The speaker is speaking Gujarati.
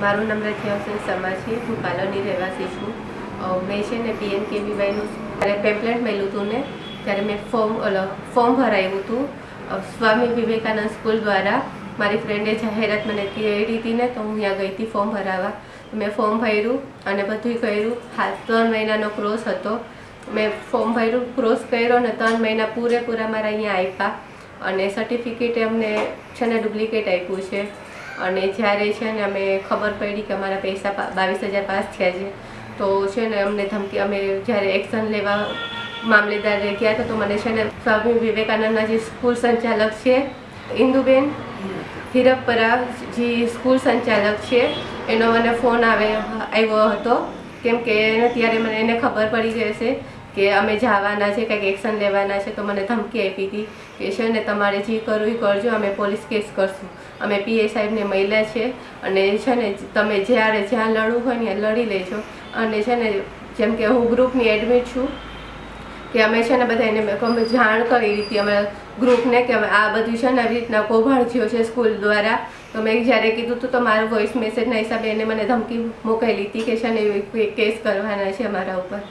મારું નામ રથિયા હુસેન સમા છે। હું કાલોની રહેવાસી છું। મેં છે ને PMKVYનું ત્યારે પેમ્પલેટ મળ્યું હતું ને ત્યારે મેં ફોર્મ ભરાયું હતું સ્વામી વિવેકાનંદ સ્કૂલ દ્વારા। મારી ફ્રેન્ડે જાહેરાત મને કરી હતી ને તો હું ત્યાં ગઈ હતી ફોર્મ ભરાવા। મેં ફોર્મ ભર્યું અને બધું કર્યું। 3 મહિનાનો કોર્સ હતો। મેં ફોર્મ ભર્યું, ક્રોસ કર્યો અને 3 મહિના પૂરેપૂરા મારા અહીંયા આપ્યા અને સર્ટિફિકેટ અમને છે ને ડુપ્લિકેટ આપ્યું છે। અને જ્યારે છે ને અમે ખબર પડી કે અમારા પૈસા 22,000 પાસ થયા છે તો છે ને અમને ધમકી, અમે જ્યારે એક્શન લેવા મામલેદાર ગયા હતા તો મને છે ને સ્વામી વિવેકાનંદના જે સ્કૂલ સંચાલક છે ઇન્દુબેન હિરપરા જે સ્કૂલ સંચાલક છે એનો મને ફોન આવ્યો હતો, કેમ કે ત્યારે મને એને ખબર પડી જશે કે અમે જવાના છે, કંઈક એક્શન લેવાના છે તો મને ધમકી આપી હતી કે છે ને તમારે જે કરવું એ કરજો, અમે પોલીસ કેસ કરશું। અમે PA સાહેબને મળ્યા છે અને છે ને તમે જ્યાં લડવું હોય ને લડી લેજો। અને છે ને જેમ કે હું ગ્રુપની એડમિટ છું કે અમે છે ને બધા એને જાણ કરી હતી અમારા ગ્રુપને કે આ બધું છે ને આવી રીતના કૌભાંડ થયો છે સ્કૂલ દ્વારા। તો મેં જ્યારે કીધું હતું તો મારું વોઇસ મેસેજના હિસાબે એને મને ધમકી મોકલી હતી કે છે ને કેસ કરવાના છે અમારા ઉપર।